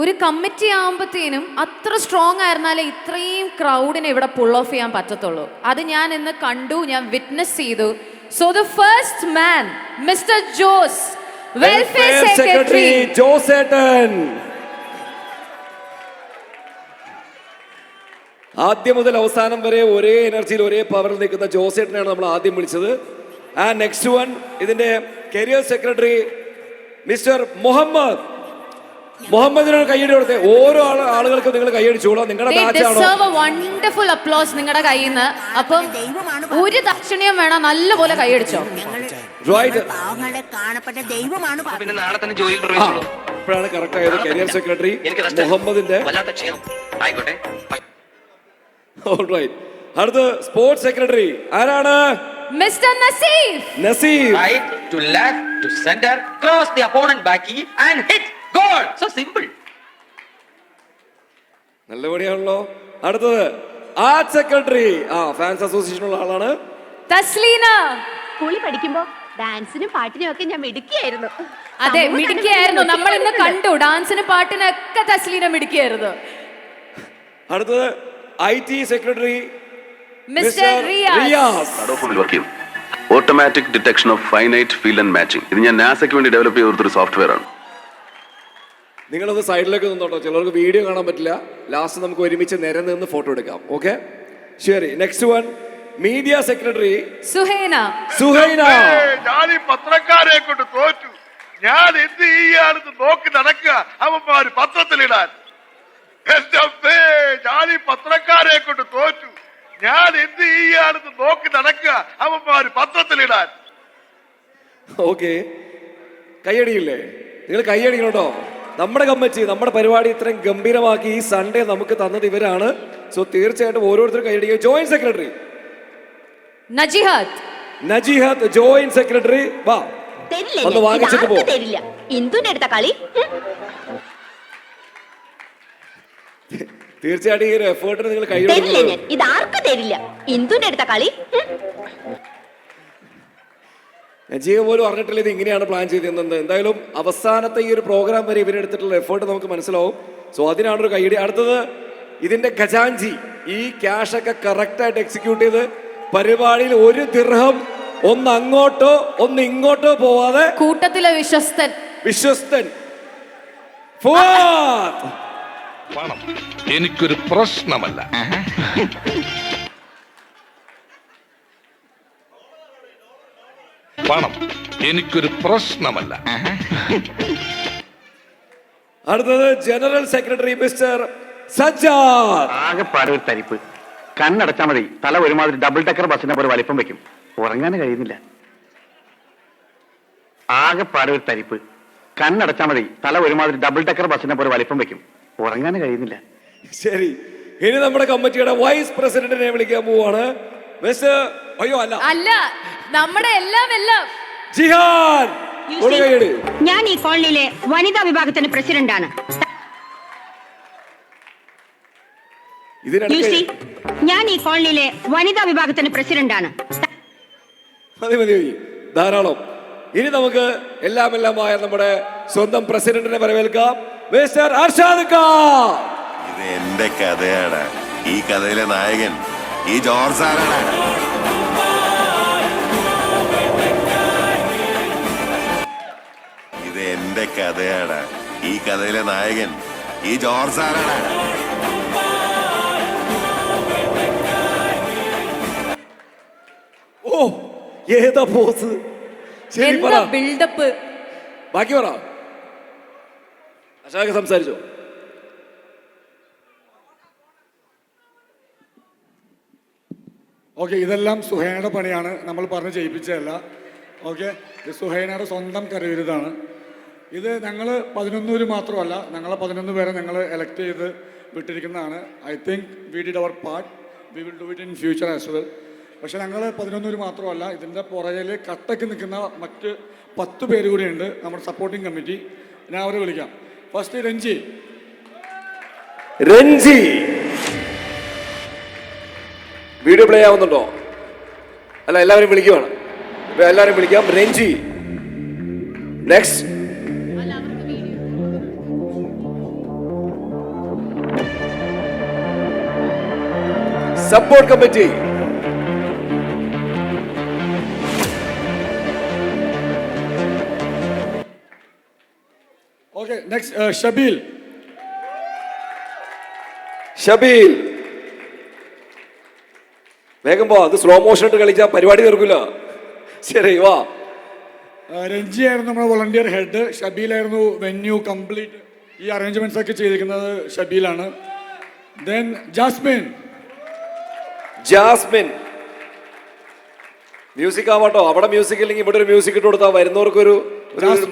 ഒരു കമ്മിറ്റി ആകുമ്പോഴത്തേനും അത്ര സ്ട്രോങ് ആയിരുന്നാലേ ഇത്രയും ക്രൗഡിനെ ഇവിടെ പുൾ ഓഫ് ചെയ്യാൻ പറ്റത്തുള്ളൂ. അത് ഞാൻ ഇന്ന് കണ്ടു, ഞാൻ വിറ്റ്നസ് ചെയ്തു. So the first man Mr Jose, welfare secretary ജോസേട്ടൻ. ആദ്യം മുതൽ അവസാനം വരെ ഒരേ എനർജിയിൽ ഒരേ പവറിൽ നിൽക്കുന്ന ജോസേട്ടനെയാണ് നമ്മൾ ആദ്യം വിളിച്ചത്. ആൻഡ് നെക്സ്റ്റ് വൺ ഇതിന്റെ കരിയർ സെക്രട്ടറി മിസ്റ്റർ മുഹമ്മദ്. മുഹമ്മദിനോട് കൈയടി കൊടുത്തേ. ഓരോ ആളുകൾക്കും നിങ്ങൾ കൈയടിച്ചോളൂ. നിങ്ങളുടെ ബാച്ചാണോ? വണ്ടർഫുൾ അപ്ലോസ് നിങ്ങളുടെ കയ്യിൽ നിന്ന്. അപ്പം ഒരു ദക്ഷിണയും വേണം, നല്ലപോലെ കൈയടിച്ചോ. ഇപ്പോഴാണ് കറക്റ്റ് ആയത്. കരിയർ സെക്രട്ടറി മുഹമ്മദിന്റെ. അടുത്ത സ്പോർട്സ് സെക്രട്ടറി ആരാണ്? Mister Naseef. Naseef. Right to left to center, cross the opponent back heel and hit. Goal. So simple. നല്ല പണിയാണല്ലോ. അടുത്തത് ആർട്ട് സെക്രട്ടറി. ഫാൻസ് അസോസിയേഷൻ ഉള്ള ആളാണ് തസ്ലീന. സ്കൂളിൽ പഠിക്കുമ്പോ ഡാൻസിനും പാട്ടിനും ഒക്കെ ഞാൻ മിടുക്കിയായിരുന്നു. അതെ, മിടുക്കിയായിരുന്നു. നമ്മൾ ഇന്ന് കണ്ടു ഡാൻസിനും പാട്ടിനൊക്കെ തസ്ലീന മിടുക്കിയായിരുന്നു. അടുത്തത് IT secretary mister Riyas. Automatic detection of finite field and matching. ഇത് ഞാൻ നാസയ്ക്ക് വേണ്ടി ഡെവലപ്പ് ചെയ്ത ഒരു സോഫ്റ്റ്വെയർ ആണ്. നിങ്ങളൊന്ന് സൈഡിലേക്ക് നിന്നോട്ടോ, ചിലർക്ക് വീഡിയോ കാണാൻ പറ്റില്ല. ലാസ്റ്റ് നമുക്ക് ഒരുമിച്ച് നിരന്ന് ഫോട്ടോ എടുക്കാം. ഓക്കെ, ശരി. Next one media secretary Suhaina. Suhaina. ഞാൻ ഈ പത്രക്കാരെ കൊണ്ട് തോറ്റു. ഞാൻ എന്ത് ചെയ്യാണെന്ന് നോക്കി നടക്കുക അവന്മാര് പത്രത്തിലിടാൻ. ഞാൻ ഈ പത്രക്കാരെ കൊണ്ട് തോറ്റു. ഞാൻ എന്ത് ചെയ്യാണെന്ന് നോക്കി നടക്കുക അവന്മാര് പത്രത്തിലിടാൻ. ഓക്കെ, കൈയടിയില്ലേ? നിങ്ങൾ കൈയടിക്കണോട്ടോ. നമ്മുടെ കമ്മിറ്റി നമ്മുടെ പരിപാടി ഇത്രയും ഗംഭീരമാക്കി ഈ സൺഡേ നമുക്ക് തന്നത് ഇവരാണ്. സോ തീർച്ചയായിട്ടും ഓരോരുത്തരും കൈയടിക്കുക. Joint secretary Najihath. Najihath joint secretary. വാ, ഒന്ന് വാങ്ങിച്ചിട്ട് പോ. തരില്ല. ഇന്ദുന്റെ അടുത്ത കളി. തീർച്ചയായിട്ടും ഈ ഒരു എഫേർട്ടിന് നിങ്ങൾ തരില്ല, കൈയടിക്കുന്നത്. ഞാൻ ഇതാർക്ക് തരില്ല. ഇന്ദുന്റെ അടുത്ത കളി. നജിയ പോലും അറിഞ്ഞിട്ടില്ല ഇത് ഇങ്ങനെയാണ് പ്ലാൻ ചെയ്തിരുന്നത്. എന്തായാലും അവസാനത്തെ ഈ ഒരു പ്രോഗ്രാം വരെ ഇവരെടുത്തിട്ടുള്ള എഫേർട്ട് നമുക്ക് മനസ്സിലാവും. സോ അതിനാണ് ഒരു കൈയടി. അടുത്തത് ഇതിന്റെ ഖജാൻജി. ഈ ക്യാഷ് ഒക്കെ കറക്റ്റ് ആയിട്ട് എക്സിക്യൂട്ട് ചെയ്ത് പരിപാടിയിൽ ഒരു ദിർഹം ഒന്ന് അങ്ങോട്ടോ ഒന്ന് ഇങ്ങോട്ടോ പോവാതെ കൂട്ടത്തിലെ വിശ്വസ്തൻ. വിശ്വസ്തൻ ഫുആദ്. പണം എനിക്കൊരു പ്രശ്നമല്ല. പണം എനിക്കൊരു പ്രശ്നമല്ല. അടുത്തത് ജനറൽ സെക്രട്ടറി മിസ്റ്റർ സജ്ജാദ്. ആകെപ്പാടെ ഒരു തരിപ്പ്. കണ്ണടച്ചാൽ മതി തല ഒരുമാതിരി ഡബിൾ ഡെക്കർ ബസ്സിനെ പോലെ വലിപ്പം വെക്കും. ഉറങ്ങാൻ കഴിയുന്നില്ല. ആകെപ്പാടെ ഒരു തരിപ്പ്. കണ്ണടച്ചാൽ മതി തല ഒരുമാതിരി ഡബിൾ ഡെക്കർ ബസ്സിനെ പോലെ വലിപ്പം വെക്കും. ഉറങ്ങാൻ കഴിയുന്നില്ല. ശരി, ഇനി നമ്മുടെ കമ്മിറ്റിയുടെ വൈസ് പ്രസിഡന്റിനെ വിളിക്കാൻ പോവാണ് മിസ്റ്റർ. അയ്യോ അല്ല അല്ല, നമ്മുടെ എല്ലാം ജിഹാൻ. ഞാൻ ഈ കോളനിയിലെ വനിതാ വിഭാഗത്തിന്റെ പ്രസിഡന്റാണ്. ഞാൻ ഈ കോളനിയിലെ വനിതാ വിഭാഗത്തിന്റെ പ്രസിഡന്റാണ്. മതി മതി മതി, ധാരാളം. ഇനി നമുക്ക് എല്ലാമായ നമ്മുടെ സ്വന്തം പ്രസിഡന്റിനെ വരവേൽക്കാം, മിസ്റ്റർ അർഷാദ് ഖാൻ. ഇത് എന്റെ കഥയാണ്. ഈ കഥയിലെ നായകൻ ഈ ജോർജ് സാറാണ്. ഇത് എന്റെ കഥയാണ്. ഈ കഥയിലെ നായകൻ ഈ ജോർജ് സാറാണ്. ഓ, ഏതാ പോസ്. ശരി, പറ. ബിൽഡപ്പ്. ബാക്കി പറ. അർഷാദ് സംസാരിച്ചോ? ഓക്കെ, ഇതെല്ലാം സുഹൈനയുടെ പണിയാണ്, നമ്മൾ പറഞ്ഞ് ചെയ്യിപ്പിച്ചതല്ല. ഓക്കെ, ഇത് സുഹൈനയുടെ സ്വന്തം കരവിരുതാണ്. ഇത് ഞങ്ങൾ 11 മാത്രമല്ല, ഞങ്ങളെ 11 പേരെ ഞങ്ങൾ എലക്ട് ചെയ്ത് വിട്ടിരിക്കുന്നതാണ്. I think we did our part. We will do it in future as well. പക്ഷെ ഞങ്ങൾ 11 മാത്രമല്ല, ഇതിൻ്റെ പുറകിൽ കട്ടയ്ക്ക് നിൽക്കുന്ന മറ്റ് 10 പേര് കൂടിയുണ്ട്, നമ്മുടെ സപ്പോർട്ടിംഗ് കമ്മിറ്റി. ഞാൻ അവരെ വിളിക്കാം. ഫസ്റ്റ് രഞ്ജി. വീഡിയോ പ്ലേ ആവുന്നുണ്ടോ? അല്ല, എല്ലാവരും വിളിക്കുവാണ്. എല്ലാവരും വിളിക്കാം. Ranji. Next support committee. Okay, next Shabeel. Shabeel വേഗം പോ, അത് സ്ലോ മോഷൻ ഇട്ട് കളിച്ചാൽ പരിപാടി തീർക്കില്ല. ശരി വാ. രഞ്ജി ആയിരുന്നു നമ്മുടെ വോളണ്ടിയർ ഹെഡ്. ഷബീലായിരുന്നു വെന്യൂ കംപ്ലീറ്റ് ഈ അറേഞ്ച്മെന്റ്സ് ഒക്കെ ചെയ്തിരിക്കുന്നത് ഷബീലാണ്. Then Jasmine. ജാസ്മിൻ മ്യൂസിക് ആവാട്ടോ. അവിടെ മ്യൂസിക് ഇല്ലെങ്കിൽ ഇവിടെ ഒരു മ്യൂസിക് ഇട്ട് കൊടുത്താൽ വരുന്നവർക്കൊരു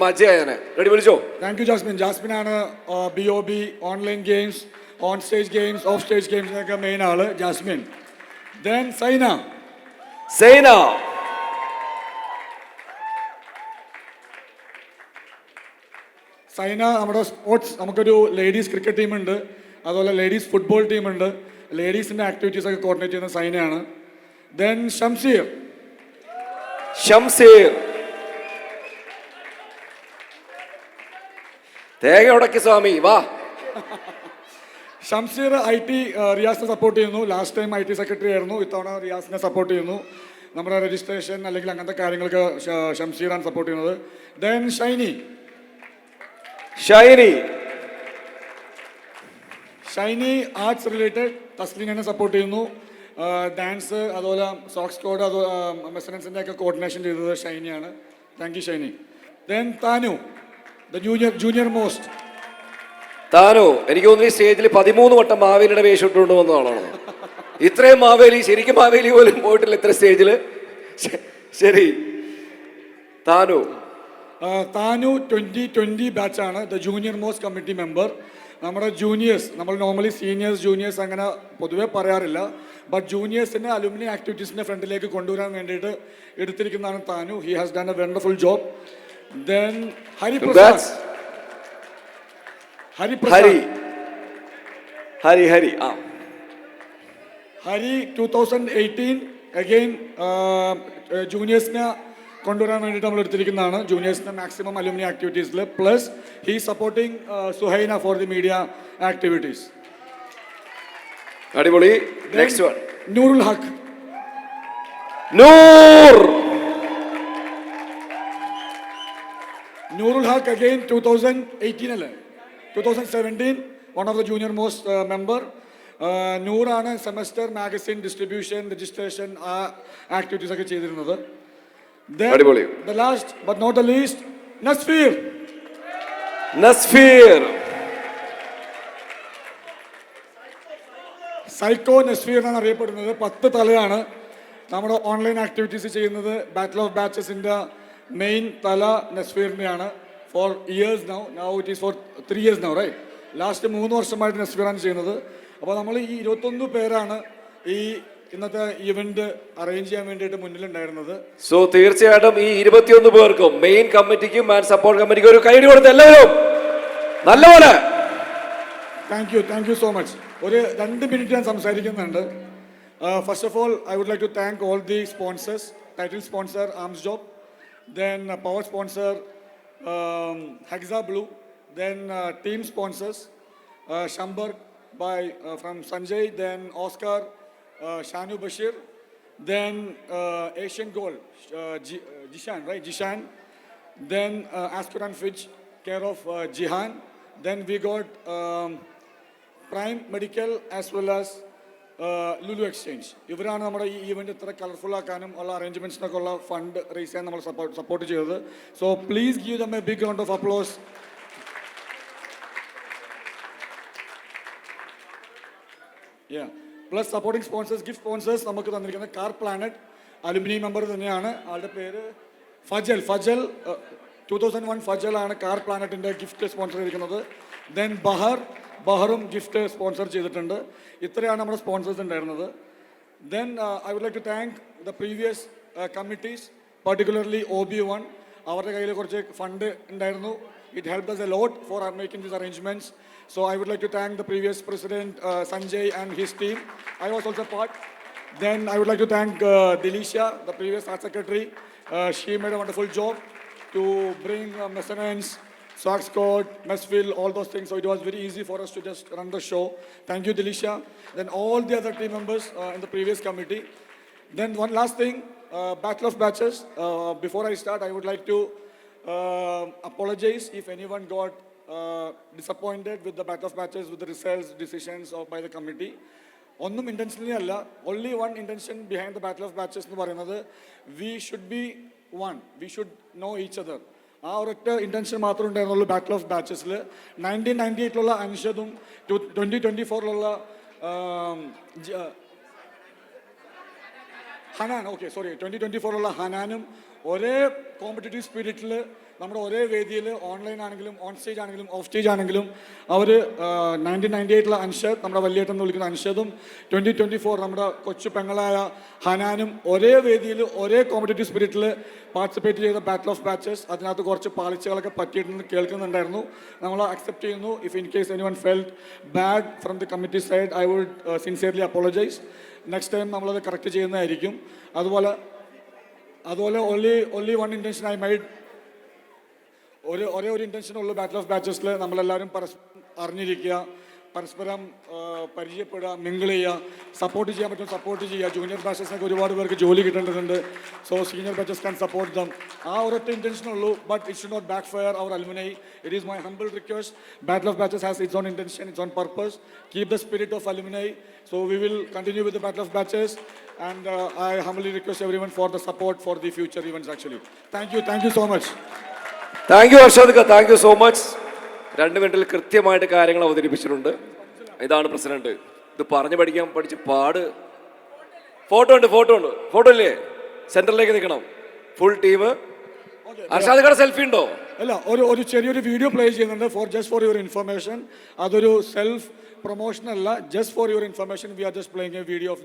മജയാനെ. റെഡി, വിളിച്ചോ. Thank you Jasmine. ജാസ്മിനാണ് BOB, online games, on stage games, off stage ഗെയിംസിനൊക്കെ മെയിൻ ആള് ജാസ്മിൻ. ദെൻ സൈന. സൈന സൈന നമ്മുടെ സ്പോർട്സ്, നമുക്കൊരു ലേഡീസ് ക്രിക്കറ്റ് ടീമുണ്ട്, അതുപോലെ ലേഡീസ് ഫുട്ബോൾ ടീമുണ്ട്. ലേഡീസിൻ്റെ ആക്ടിവിറ്റീസ് ഒക്കെ കോർഡിനേറ്റ് ചെയ്യുന്ന സൈനയാണ്. ദെൻ ഷംസീർ. ഷംസീർ തേങ്ങ ഉടക്കി സ്വാമി വാ. ഷംസീർ IT റിയാസിനെ സപ്പോർട്ട് ചെയ്യുന്നു. ലാസ്റ്റ് ടൈം IT സെക്രട്ടറി ആയിരുന്നു, ഇത്തവണ റിയാസിനെ സപ്പോർട്ട് ചെയ്യുന്നു. നമ്മുടെ രജിസ്ട്രേഷൻ അല്ലെങ്കിൽ അങ്ങനത്തെ കാര്യങ്ങൾക്ക് ഷംസീറാണ് സപ്പോർട്ട് ചെയ്യുന്നത്. Then Shiny. Shiny arts related തസ്ലീനെ സപ്പോർട്ട് ചെയ്യുന്നു. ഡാൻസ്, അതുപോലെ സോക്സ് കോഡ്, അതുപോലെ മെസറൻസിൻ്റെ ഒക്കെ കോർഡിനേഷൻ ചെയ്തത് ഷൈനിയാണ്. Thank you Shiny. Then Thanu, the junior most. Thanu എനിക്ക് തോന്നുന്നു ഈ സ്റ്റേജിൽ 13 വട്ടം മാവേലിയുടെ വേഷം ഇട്ടുകൊണ്ട് വന്ന ആളാണ്. ഇത്രയും മാവേലി, ശരിക്കും മാവേലി പോലും പോയിട്ടില്ല ഇത്ര സ്റ്റേജിൽ. ശരി, താനു. താനു 2020 ബാച്ചാണ്, the junior most committee member. നമ്മുടെ ജൂനിയേഴ്സ്, നമ്മൾ നോർമലി സീനിയേഴ്സ് ജൂനിയേഴ്സ് അങ്ങനെ പൊതുവേ പറയാറില്ല, ബട്ട് ജൂനിയേഴ്സിനെ അലുമിനി ആക്ടിവിറ്റീസിൻ്റെ ഫ്രണ്ടിലേക്ക് കൊണ്ടുവരാൻ വേണ്ടിയിട്ട് എടുത്തിരിക്കുന്നതാണ് Thanu. He has done a wonderful job. Then Hariprasad. Hari 2018 again ജൂനിയേഴ്സിനെ കൊണ്ടുവരാൻ വേണ്ടിയിട്ട് നമ്മൾ എടുത്തിരിക്കുന്നതാണ്. ജൂനിയേഴ്സിന്റെ മാക്സിമം അലുമിനി ആക്ടിവിറ്റീസിൽ plus he supporting Suhaina for the media activities. അടിപൊളി. Next one Noorul Haq. Noorul Haq again 2018 അല്ലേ, 2017 one of the junior most member. നൂറാണ് സെമസ്റ്റർ മാഗസിൻ ഡിസ്ട്രിബ്യൂഷൻ, രജിസ്ട്രേഷൻ, ആ ആക്ടിവിറ്റീസ് ഒക്കെ ചെയ്തിരുന്നത്. Then, the last but not the least, Nasfir. Psycho Nasfir എന്നാണ് അറിയപ്പെടുന്നത്. 10 തലയാണ്. നമ്മുടെ ഓൺലൈൻ ആക്ടിവിറ്റീസ് ചെയ്യുന്നത് ബാറ്റിൽ ഓഫ് ബാച്ചസിൻ്റെ മെയിൻ തല നസ്ഫീറിൻ്റെയാണ്. Four years now it is for 3 years now, right. Last 3 വർഷമായിട്ട് നസ്ഫീറാണ് ചെയ്യുന്നത്. അപ്പോൾ നമ്മൾ ഈ 21 പേരാണ് ഈ ഇന്നത്തെ ഇവന്റ് അറേഞ്ച് ചെയ്യാൻ വേണ്ടിയിട്ട് മുന്നിലുണ്ടായിരുന്നത്. സോ തീർച്ചയായിട്ടും ഈ 21 പേർക്കും മെയിൻ കമ്മിറ്റിക്കും ആൻഡ് സപ്പോർട്ട് കമ്മിറ്റിക്കും ഒരു കൈയടി കൊടുത്ത് എല്ലാവരും നല്ലപോലെ. Thank you so much. ഒരു 2 മിനിറ്റ് ഞാൻ സംസാരിക്കുന്നുണ്ട്. First of all I would like to thank all the sponsors. Title sponsor Arms Job, then power sponsor Hexa Blue, then team sponsors Schaumburg by from Sanjay, then Oscar, Shanu Bashir, then Asian Gold, Jishan, right? Jishan. Then Asperan Fridge, care of Jihan. Then we got Prime Medical as well as Lulu Exchange. ഇവരാണ് നമ്മുടെ ഈ event ഇത്ര colourful ആക്കാനും ഉള്ള അറേഞ്ച്മെന്റ്സിനൊക്കെ ഉള്ള fund raise ചെയ്യാൻ നമ്മൾ support ചെയ്തത്. So please give them a big round of applause. Plus supporting sponsors, gift sponsors നമുക്ക് തന്നിരിക്കുന്നത് കാർ പ്ലാനറ്റ് അലുമിനി മെമ്പർ തന്നെയാണ്. ആളുടെ പേര് ഫജൽ. 2001 ഫജൽ ആണ് കാർ പ്ലാനറ്റിൻ്റെ ഗിഫ്റ്റ് സ്പോൺസർ ചെയ്തിരിക്കുന്നത്. ദെൻ ബഹറും ഗിഫ്റ്റ് സ്പോൺസർ ചെയ്തിട്ടുണ്ട്. ഇത്രയാണ് നമ്മുടെ സ്പോൺസേഴ്സ് ഉണ്ടായിരുന്നത്. Then I would like to thank the previous committees, particularly OB1. അവരുടെ കയ്യിൽ കുറച്ച് ഫണ്ട് ഉണ്ടായിരുന്നു. It helped us a lot for making these arrangements. So I would like to thank the previous president, Sanjay, and his team. I was also part. Then I would like to thank Delisha, the previous art secretary. She made a wonderful job to bring measurements, Swag Squad, Messville, all those things. So it was very easy for us to just run the show. Thank you, Delisha. Then all the other team members in the previous committee. Then one last thing, Battle of Batches. Before I start, I would like to apologize if anyone got disappointed with the Battle of Batches, with the results, decisions by the committee. ഒന്നും intentionally അല്ല. Only one intention behind the Battle of Batches എന്ന് പറയുന്നത് we should be one. We should know each other. ആ ഒരൊറ്റ intention മാത്രമേ ഉണ്ടായിരുന്നുള്ളൂ battle of ബാച്ചസിൽ. 1998 അൻഷദും 2024 ഹനാൻ, ഓക്കെ സോറി, 2024 ഹനാനും ഒരേ കോമ്പറ്റേറ്റീവ് സ്പിരിറ്റിൽ നമ്മുടെ ഒരേ വേദിയിൽ ഓൺലൈൻ ആണെങ്കിലും ഓൺ സ്റ്റേജ് ആണെങ്കിലും ഓഫ് സ്റ്റേജ് ആണെങ്കിലും അവർ 1998 അൻഷദ്, നമ്മുടെ വലിയേട്ടൻ എന്ന് വിളിക്കുന്ന അൻഷദും 2024 നമ്മുടെ കൊച്ചു പെങ്ങളായ ഹനാനും ഒരേ വേദിയിൽ ഒരേ കോമ്പറ്റേറ്റീവ് സ്പിരിറ്റിൽ പാർട്ടിസിപ്പേറ്റ് ചെയ്ത ബാറ്റിൽ ഓഫ് ബാച്ചസ്. അതിനകത്ത് കുറച്ച് പാളിച്ചകളൊക്കെ പറ്റിയിട്ടുണ്ടെന്ന് കേൾക്കുന്നുണ്ടായിരുന്നു. നമ്മൾ അക്സെപ്റ്റ് ചെയ്യുന്നു. If in case anyone felt bad from the committee side, I would sincerely apologise. Next time നമ്മളത് കറക്റ്റ് ചെയ്യുന്നതായിരിക്കും. അതുപോലെ only one intention I made. ഒരേ ഒരു ഇൻറ്റൻഷനുള്ള ബാറ്റിൽ ഓഫ് ബാച്ചസിൽ നമ്മളെല്ലാവരും പരസ്പരം അറിഞ്ഞിരിക്കുക, പരസ്പരം പരിചയപ്പെടുക, മിങ്കിൾ ചെയ്യുക, സപ്പോർട്ട് ചെയ്യാൻ പറ്റും സപ്പോർട്ട് ചെയ്യുക. ജൂനിയർ ബാച്ചസിനൊക്കെ ഒരുപാട് പേർക്ക് ജോലി കിട്ടേണ്ടതുണ്ട്. So senior batches can support them. ആ ഒരൊറ്റ ഇൻറ്റൻഷനുള്ളൂ. But it should not backfire our alumni. It is my humble request. Battle of batches has its own intention, its own purpose. Keep the spirit of alumni. So we will continue with the Battle of Batches, and I humbly request everyone for the support for the future events actually. Thank you so much. Thank you Harshad, thank you so much. 2 മിനിറ്റിൽ കൃത്യമായിട്ട് കാര്യങ്ങൾ അവതരിപ്പിച്ചിട്ടുണ്ട്. ഇതാണ് president. ഇത് പഠിച്ച് പാട്. Photo ഇല്ലേ? സെന്ററിലേക്ക് നിൽക്കണം. Full team. ഹർഷദ് സെൽഫി ഉണ്ടോ? അല്ല, ഒരു ചെറിയൊരു വീഡിയോ പ്ലേ ചെയ്യുന്നുണ്ട്. Just for your information. അതൊരു സെൽഫ് പ്രൊമോഷൻ അല്ല. Just for your information V are just playing A video of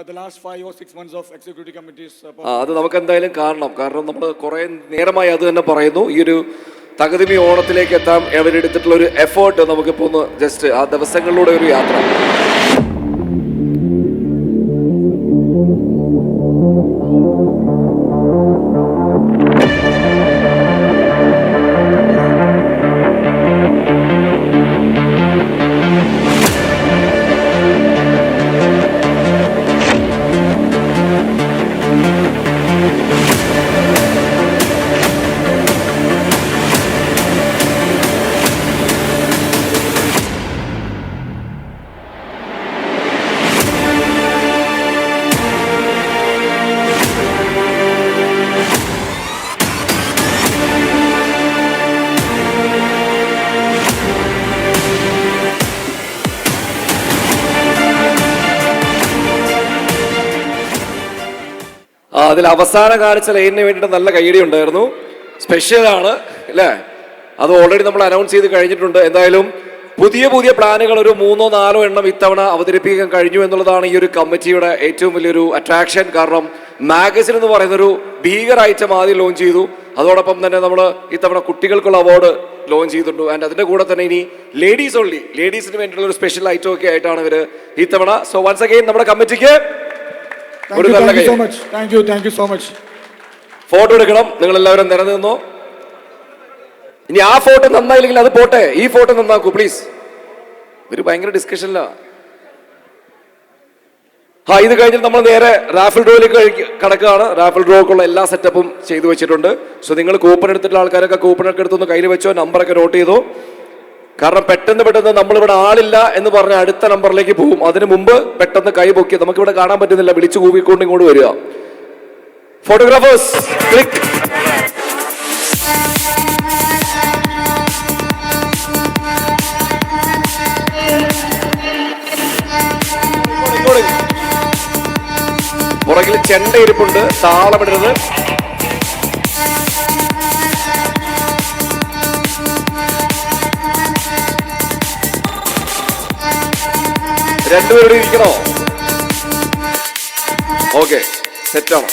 the last 5 or 6 months of executive committees. അത് നമുക്ക് എന്തായാലും കാരണം നമ്മൾ കുറെ നേരമായി അത് തന്നെ പറയുന്നു. ഈ ഒരു തകതിമി ഓണത്തിലേക്ക് എത്താൻ അവരെടുത്തിട്ടുള്ള ഒരു എഫേർട്ട് നമുക്കിപ്പോൾ ഒന്ന് ജസ്റ്റ് ആ ദിവസങ്ങളിലൂടെ ഒരു യാത്ര. അതിൽ അവസാനം കാണിച്ച ലൈനിന് വേണ്ടിയിട്ട് നല്ല കൈയടി ഉണ്ടായിരുന്നു. സ്പെഷ്യലാണ് അല്ലേ? അത് ഓൾറെഡി നമ്മൾ അനൗൺസ് ചെയ്ത് കഴിഞ്ഞിട്ടുണ്ട്. എന്തായാലും പുതിയ പ്ലാനുകൾ ഒരു 3-4 എണ്ണം ഇത്തവണ അവതരിപ്പിക്കാൻ കഴിഞ്ഞു എന്നുള്ളതാണ് ഈ ഒരു കമ്മിറ്റിയുടെ ഏറ്റവും വലിയൊരു അട്രാക്ഷൻ. കാരണം മാഗസിൻ എന്ന് പറയുന്നൊരു ഭീകര ഐറ്റം ആദ്യം ലോഞ്ച് ചെയ്തു. അതോടൊപ്പം തന്നെ നമ്മൾ ഇത്തവണ കുട്ടികൾക്കുള്ള അവാർഡ് ലോഞ്ച് ചെയ്തിട്ടുണ്ട്. ആൻഡ് അതിന്റെ കൂടെ തന്നെ ഇനി ലേഡീസിന് വേണ്ടിയിട്ടുള്ള ഒരു സ്പെഷ്യൽ ഐറ്റം ഒക്കെ ആയിട്ടാണ് ഇവർ ഇത്തവണ. സോ വൺസ് അഗൈൻ നമ്മുടെ കമ്മിറ്റിക്ക് Thank you so much. Photo എടുക്കണം. നിങ്ങൾ എല്ലാവരും നിറഞ്ഞു. ഇനി ആ ഫോട്ടോ നന്നായില്ലെങ്കിൽ അത് പോട്ടെ, ഈ ഫോട്ടോ നന്നാക്കൂ പ്ലീസ്. ഒരു ഭയങ്കര ഡിസ്കഷനില്ല. ഇത് കഴിഞ്ഞിട്ട് നമ്മൾ നേരെ റാഫിൾ ഡ്രോയിലേക്ക് കടക്കുകയാണ്. റാഫിൾ ഡ്രോക്കുള്ള എല്ലാ സെറ്റപ്പും ചെയ്തു വെച്ചിട്ടുണ്ട്. സോ നിങ്ങൾ കൂപ്പൺ എടുത്തിട്ടുള്ള ആൾക്കാരൊക്കെ കൂപ്പണൊക്കെ എടുത്തൊന്ന് കയ്യിൽ വെച്ചോ, നമ്പറൊക്കെ നോട്ട് ചെയ്തോ. കാരണം പെട്ടെന്ന് നമ്മളിവിടെ ആളില്ല എന്ന് പറഞ്ഞ അടുത്ത നമ്പറിലേക്ക് പോകും. അതിനു മുമ്പ് പെട്ടെന്ന് കൈ പൊക്കി, നമുക്കിവിടെ കാണാൻ പറ്റുന്നില്ല, വിളിച്ചു കൂവിക്കൊണ്ട് ഇങ്ങോട്ട് വരിക. Photographers click. പുറകിൽ ചെണ്ട ഇരിപ്പുണ്ട്, താളമിടരുത്. രണ്ടുപേരും ഇരിക്കണോ? ഓക്കെ, സെറ്റാണ്.